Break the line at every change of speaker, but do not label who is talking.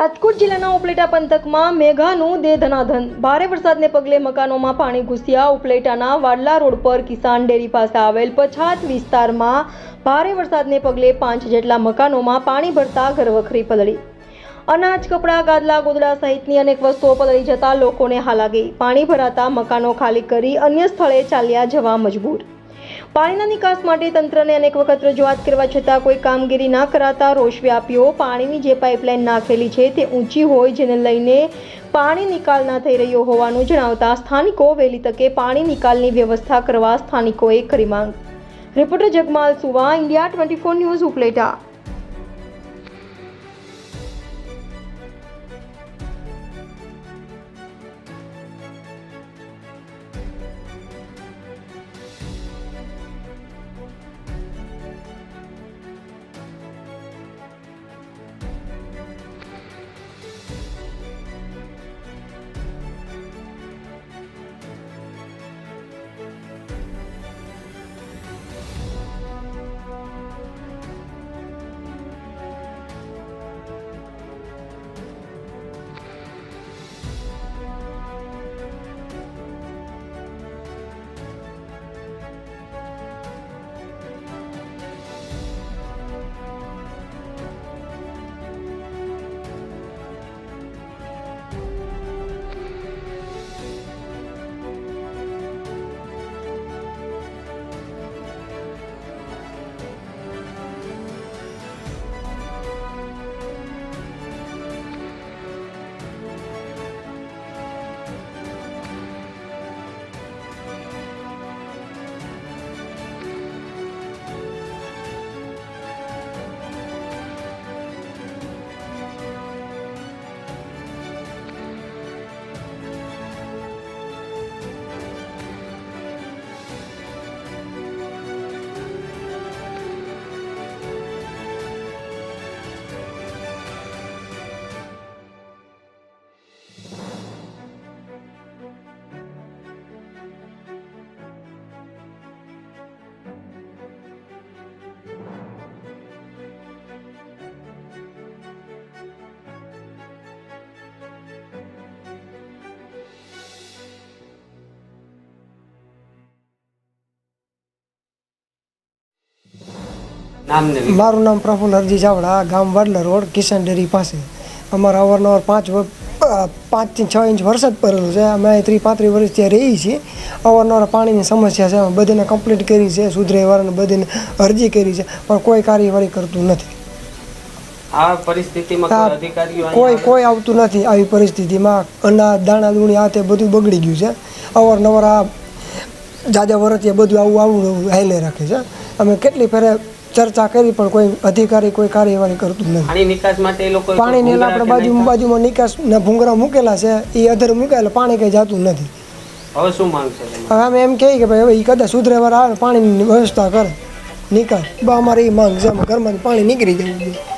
રાજકોટ જિલ્લાના ઉપલેટા પંથકમાં મેઘાનું દે ધનાધન. ભારે વરસાદને પગલે મકાનોમાં પાણી ઘૂસ્યા. ઉપલેટાના વાડલા રોડ પર કિસાન ડેરી પાસે આવેલ પછાત વિસ્તારમાં ભારે વરસાદને પગલે 5 જેટલા મકાનોમાં પાણી ભરતા ઘરવખરી પલળી. અનાજ, કપડાં, ગાદલા, ગોદડા સહિતની અનેક વસ્તુઓ પલળી જતા લોકોને હાલાકી. પાણી ભરાતા મકાનો ખાલી કરી અન્ય સ્થળે ચાલ્યા જવા મજબૂર. પાણીના નિકાસ માટે તંત્રને અનેક વખત રજૂઆત કરવા છતાં કોઈ કામગીરી ના કરાતા રોષ વ્યાપ્યો. પાણીની જે પાઇપલાઇન નાખેલી છે તે ઊંચી હોય, જેને લઈને પાણી નિકાલ ના થઈ રહ્યો હોવાનું જણાવતા સ્થાનિકો વહેલી તકે પાણી નિકાલની વ્યવસ્થા કરવા સ્થાનિકોએ કરી માંગ. રિપોર્ટર જગમાલ સુવા, ઇન્ડિયા 24 ન્યૂઝ, ઉપલેટા.
મારું નામ પ્રફુલ્લ હરજી ચાવડા, ગામ વાડલા રોડ, કિસાન ડેરી પાસે. અમારા અવારનવાર 5 થી 6 ઇંચ વરસાદ પડેલો છે. અમે 30-35 વર્ષ ત્યાં રહીએ છીએ. અવારનવાર પાણીની સમસ્યા છે. અમે બધાને કમ્પ્લીટ કરી છે, સુધરેવાળાને બધાને અરજી કરી છે, પણ કોઈ કાર્યવાહી કરતું નથી.
આ પરિસ્થિતિમાં અધિકારીઓ
કોઈ આવતું નથી. આવી પરિસ્થિતિમાં અનાજ, દાણા દૂણી આ તે બધું બગડી ગયું છે. અવારનવાર આ જાજા વર્ષથી બધું આવું હાલે રાખે છે. અમે કેટલી ફેરે ચર્ચા કરી પણ કોઈ અધિકારી કોઈ કાર્યવાહી કરતું નથી.
પાણી નિકાસ માટે લોકો
પાણીને આપણે બાજુમાં નિકાસના ભૂંગરા મૂકેલા છે, એ અધર મૂકેલા, પાણી કંઈ જતું નથી.
હવે શું માંગ છે?
હવે અમે એમ કહીએ કે ભાઈ હવે એ કદાચ સુધરેવાળા આવે, પાણીની વ્યવસ્થા કરે, નિકાસ. અમારી એ માંગ છે. ઘરમાંથી પાણી નીકળી જવું જોઈએ.